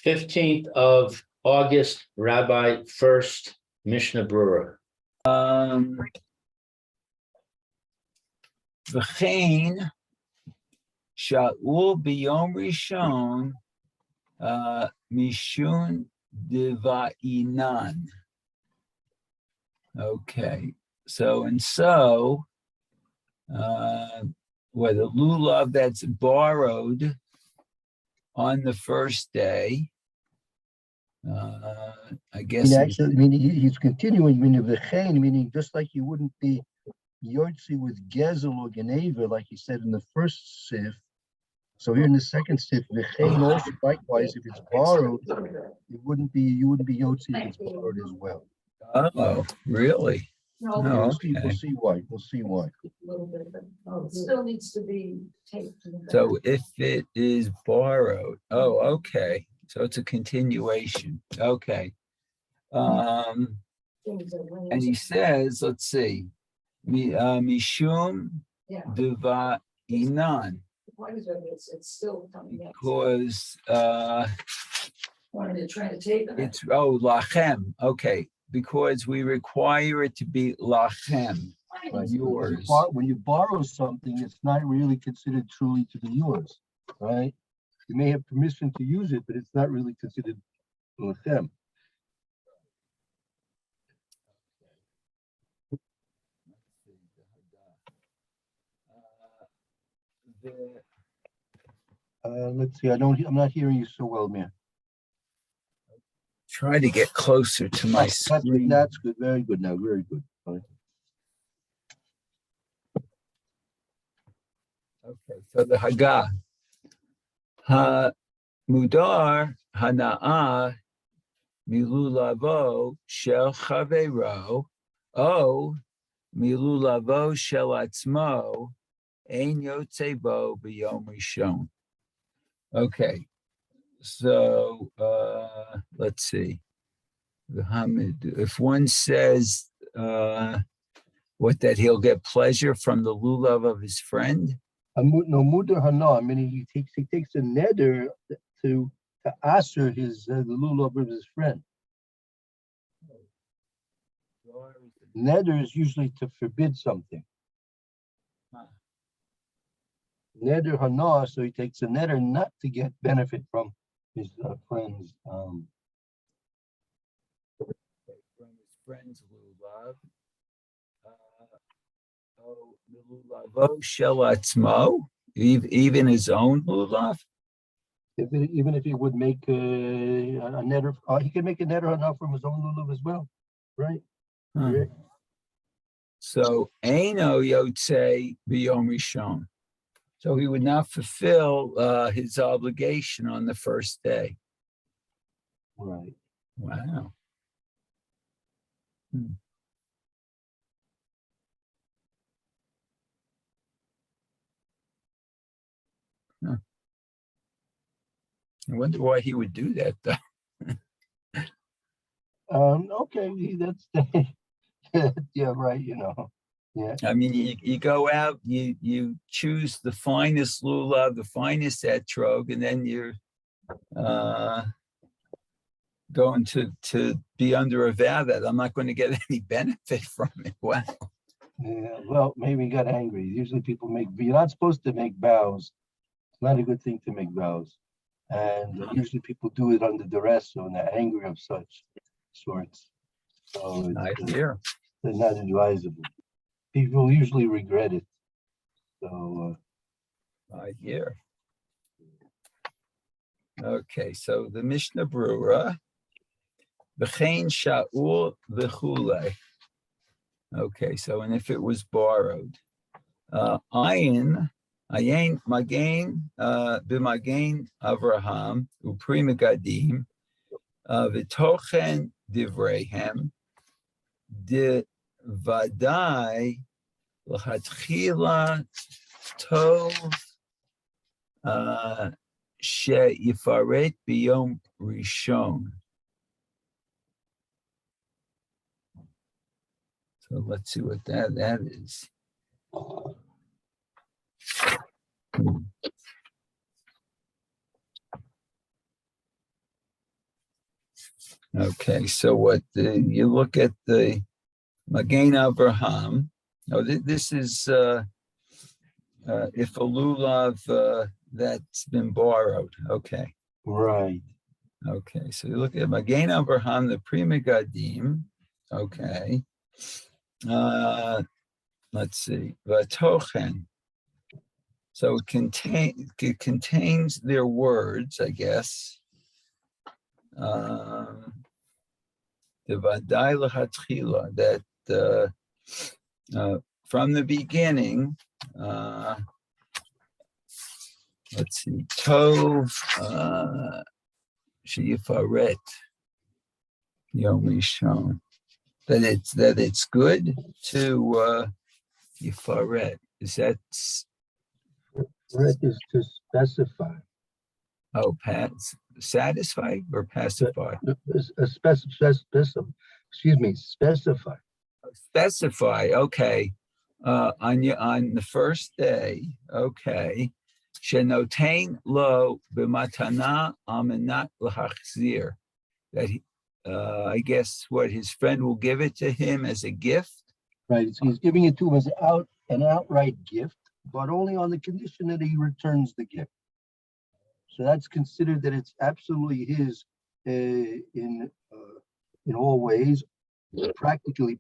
15th of August, Rabbi, first Mishna Berura. V'chein Shaul biyom rishon mishun deva'inan. Okay, so where the lulav that's borrowed on the first day, I guess. Actually, meaning he's continuing, meaning just like you wouldn't be Yotzi with Gezel or Geneva, like he said in the first sif. So here in the second sif, V'chein also likewise, if it's borrowed, you wouldn't be Yotzi if it's borrowed as well. Oh, really? No, okay. We'll see why. We'll see why. It still needs to be taped. So if it is borrowed, okay. So it's a continuation. Okay. And he says, let's see, Mishum Deva Inan. It's still coming in. Because Wanted to try to tape it. it's lachem. Okay. Because we require it to be lachem. Right. Yours. When you borrow something, it's not really considered truly to be yours, right? You may have permission to use it, but it's not really considered lechem. Let's see. I'm not hearing you so well, man. Try to get closer to my screen. That's good. Very good now. Very good. Right. Okay, so the Haggah. Ha-mudar hana'ah milulavo shel chavero o milulavo shel atzmo ein yotze bo b'yom rishon. Okay, so let's see. If one says that he'll get pleasure from the lulav of his friend. No, mudar hana, meaning he takes a neder to answer his the lulav of his friend. Neder is usually to forbid something. Neder hana, so he takes a neder not to get benefit from his friend's. From his friend's lulav. Even his own lulav. Even if he would make a neder, he can make a neder enough from his own lulav as well, right? Right. So eino yotze b'yom rishon. So he would not fulfill his obligation on the first day. Right. Wow. I wonder why he would do that, though. Okay, that's yeah, right. Yeah. I mean, you go out, you choose the finest lulav, the finest etrog, and then you're going to be under a vow that I'm not going to get any benefit from it. Wow. Yeah. Well, maybe he got angry. Usually people you're not supposed to make vows. It's not a good thing to make vows. And usually people do it under duress or in the anger of such sorts. So They're not advisable. People usually regret it. So I hear. Okay, so the Mishnah Berura, V'chein Shaul v'chulei. Okay, so and if it was borrowed, ayin magain b'magain Avraham upri megadim v'tochen divreihem de vadai l'chatchila tov she'ifaret biyom rishon. So let's see what that is. Okay, so what you look at the Magen Avraham. Oh, this is if a lulav that's been borrowed. Okay, Right. okay. So you look at Magen Avraham, the Pri Megadim. Okay. Let's see. Vatochen. So it contains their words, I guess. The Vadai L'Chatchila, that from the beginning, let's see, Tov Sheyifaret Yom Rishon, that it's good to Yifaret. Is that Right is to specify. satisfy or pacify? Specify. Specify. Okay. On the first day. Okay. Shenotain lo b'matana amenat l'hachzir. That I guess what his friend will give it to him as a gift. Right. So he's giving it to him as an outright gift, but only on the condition that he returns the gift. So that's considered that it's absolutely his in all ways, practically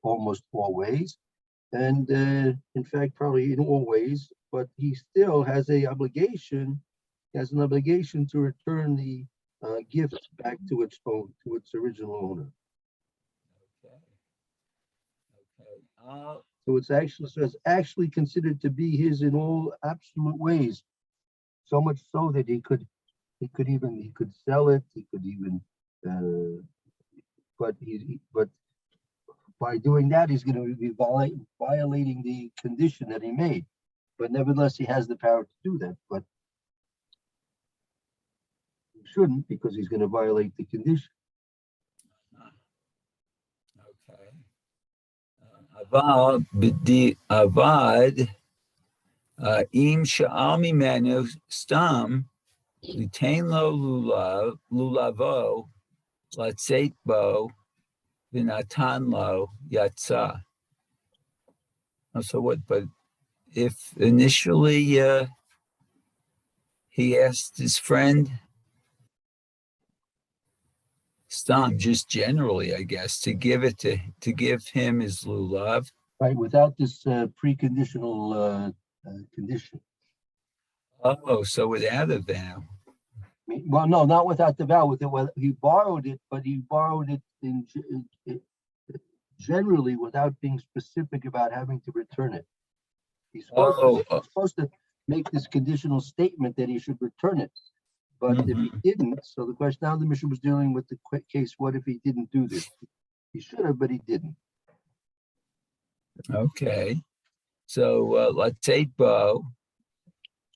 almost all ways, and in fact probably in all ways. But he still has an obligation to return the gift back to its original owner. Okay. So it's actually considered to be his in all absolute ways. So much so that he could sell it. He could even, but by doing that, he's going to be violating the condition that he made. But nevertheless, he has the power to do that. But he shouldn't, because he's going to violate the condition. Okay. Avad b'di avad im sha'al mimenu stam litain lo lulavo latzeit bo v'natan lo yatsa. So what? But if initially he asked his friend Stam, just generally, I guess, to give him his lulav. Right, without this preconditional condition. Oh, so without a vow. Well, no, not without the vow. He borrowed it, but he borrowed it generally without being specific about having to return it. He's supposed to make this conditional statement that he should return it. But if he didn't, so the question now the Mishna was dealing with the case, what if he didn't do this? He should have, but he didn't. Okay. So let's say Bo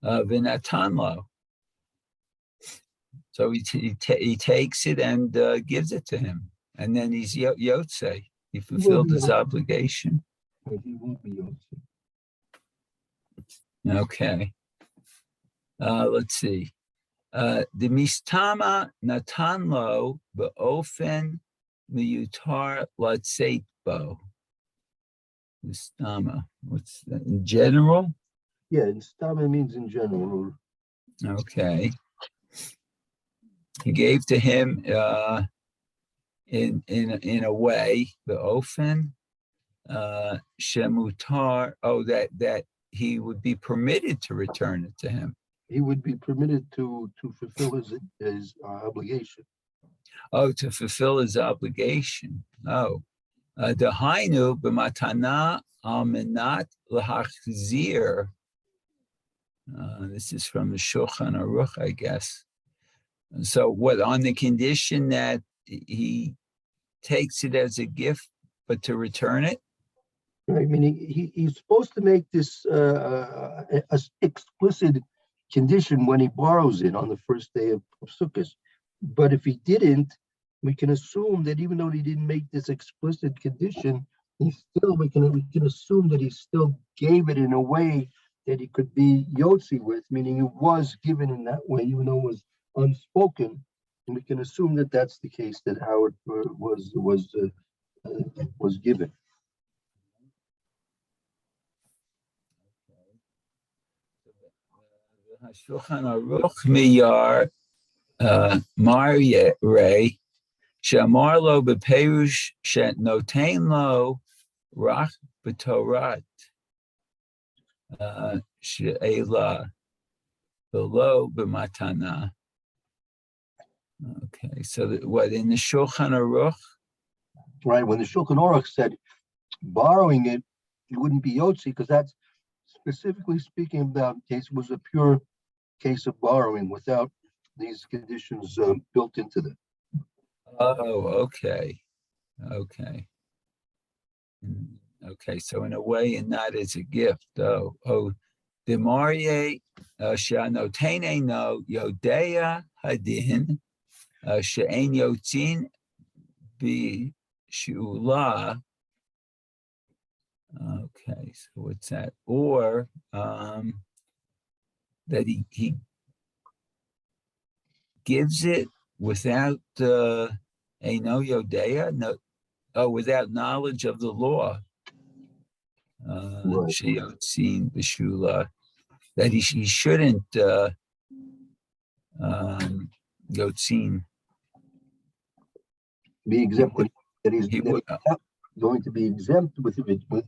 Vinatanlo. So he takes it and gives it to him. And then he's Yotze. He fulfilled his obligation. He won't be Yotze. Okay. Let's see. The mistama natanlo beofen miyutar latzeit bo. Mistama. What's that? In general? Yeah, stama means in general. Okay. He gave to him in a way beofen shemutar. Oh, that he would be permitted to return it to him. He would be permitted to fulfill his obligation. Oh, to fulfill his obligation. Oh, Dahainu b'matana almenat l'hachzir. This is from the Shulchan Aruch, I guess. So what, on the condition that he takes it as a gift, but to return it? Right, meaning he's supposed to make this explicit condition when he borrows it on the first day of Sukkos. But if he didn't, we can assume that even though he didn't make this explicit condition, we can assume that he still gave it in a way that he could be Yotzi with, meaning it was given in that way, even though it was unspoken. And we can assume that that's the case, that how it was given. Shulchan Aruch Miyar Marye Shamar lo beperush shet notain lo rach b'torat she'ela below b'matana. Okay, so what in the Shulchan Aruch? Right, when the Shulchan Aruch said borrowing it wouldn't be Yotzi, because that's specifically speaking about case was a pure case of borrowing without these conditions built into them. Oh, okay. Okay. Okay, so in a way, and not as a gift. Oh, Demarie Shanotene no Yodea Hadin She'en Yotzin Bi Shula. Okay, so what's that? Or that he gives it without a no Yodea, no, without knowledge of the law. Right. Sheyotzin B'Shula, that he shouldn't Yotzin Be exempt, that he's would, not going to be exempt with if it's with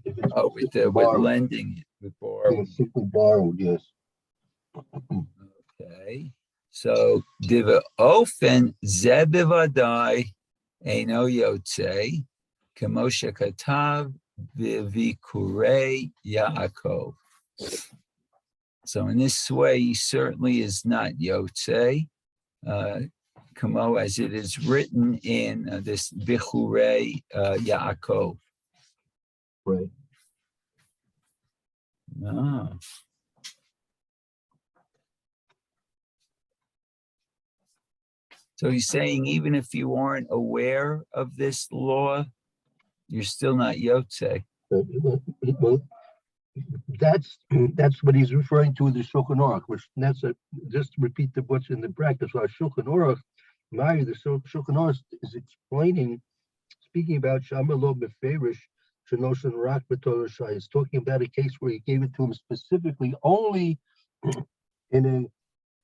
borrowed. lending, with borrowing. It's simply borrowed, yes. Okay, so diva ofen zebivadai eno yotze kemoshe katav v'vikurei Yaakov. So in this way, he certainly is not yotze, kamo as it is written in this Bichurei Yaakov. Right. Ah. So he's saying even if you aren't aware of this law, you're still not yotze. Well, that's what he's referring to in the Shulchan Aruch, which that's just to repeat what's in the brackets. So Shulchan Aruch, the Shulchan Aruch is explaining, speaking about Shama Lo Beferish Shenoshon Rak B'Torah. He's talking about a case where he gave it to him specifically only in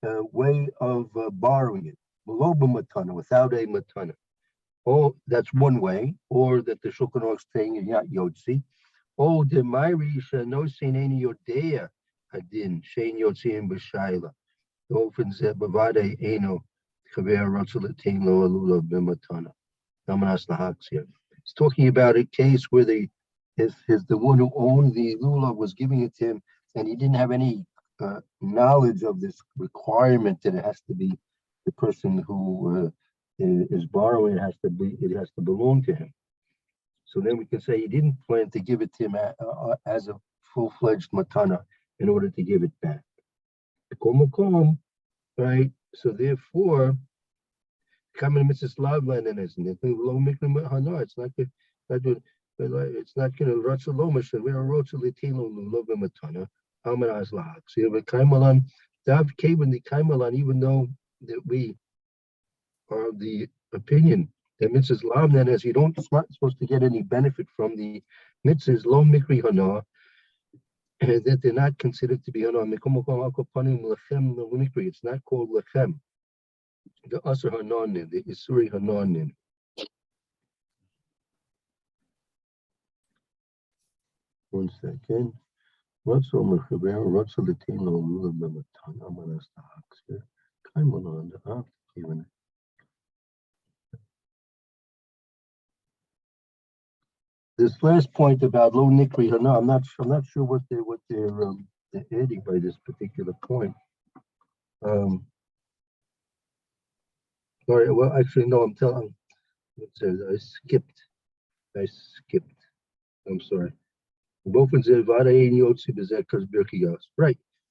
a way of borrowing it, below b'matana, without a matana. Oh, that's one way, or that the Shulchan Aruch is saying is not Yotzi. Oh, the Myri no sein any yodea adin shein yotzim b'shayla. Often zeh bavade eno chaver rotzulatin lo alula b'matana. Namanas lahaksia. He's talking about a case where the one who owned the lula was giving it to him, and he didn't have any knowledge of this requirement that it has to be the person who is borrowing. It has to belong to him. So then we can say he didn't plan to give it to him as a full-fledged matana in order to give it back. Right? So therefore, coming to Mrs. Loveland and isn't it? It's not going to Ratsa Lomash and we're a Rotsa Latino love matana. Almanaz Lahak. So you have a Kaimalan, Dav Kavan the Kaimalan, even though that we are of the opinion that Mrs. Lamnan, as you don't not supposed to get any benefit from the mitzvahs, lo mikri hana, that they're not considered to be hana. It's not called lechem. The asr hananin, the isuri hananin. One second. What's on the Chaber? What's the Latino rule of the Matan? I'm going to ask the Hawks here. Come on, the Hawks even. This last point about Lo Nikri Hana, I'm not sure what they're adding by this particular point. Sorry, well, actually, no, I'm telling. I skipped. I'm sorry. Right.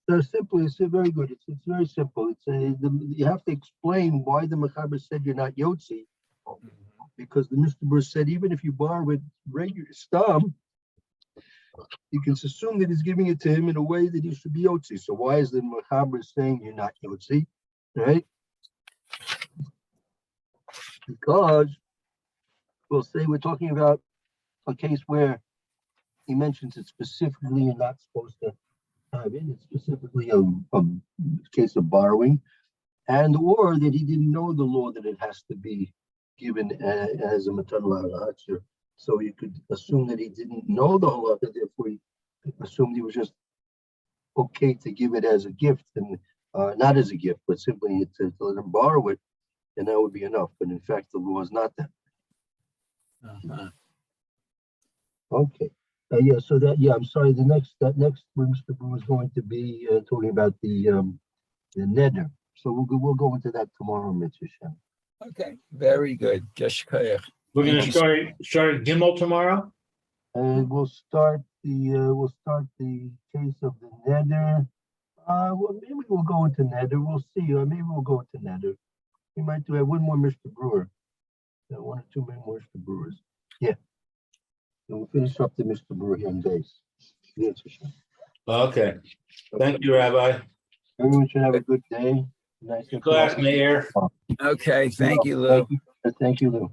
So simply, it's very good. It's very simple. You have to explain why the Mechaber said you're not Yotzi, because the Mr. said even if you borrow with regular stam, you can assume that he's giving it to him in a way that he should be Yotzi. So why is the Mechaber saying you're not Yotzi, right? because we'll say we're talking about a case where he mentions it specifically you're not supposed to have it. It's specifically a case of borrowing, and or that he didn't know the law that it has to be given as a matan lahachir. So you could assume that he didn't know the halacha, therefore he assumed he was just okay to give it as a gift, and not as a gift, but simply to let him borrow it, and that would be enough. But in fact, the law is not that. Uh-huh. Okay. Yeah. So that. Yeah. I'm sorry. That next Mr. Brewer is going to be talking about the neder. So we'll go into that tomorrow, Mitzvah Shem. Okay, very good. Jeshkayach. We're gonna Thank you. start Gimel tomorrow? And we'll start the case of the neder. Well, maybe we'll go into neder. We'll see. Or maybe we'll go into neder. We might do have one more Mr. Brewer. One or two more Mr. Brewers. Yeah. And we'll finish up the Mr. Brewer here in days. Mitzvah Shem. Okay, thank you, Rabbi. Everyone should have a good day. Nice and Class, Mayor. Okay, thank you, Lou. Thank you, Lou.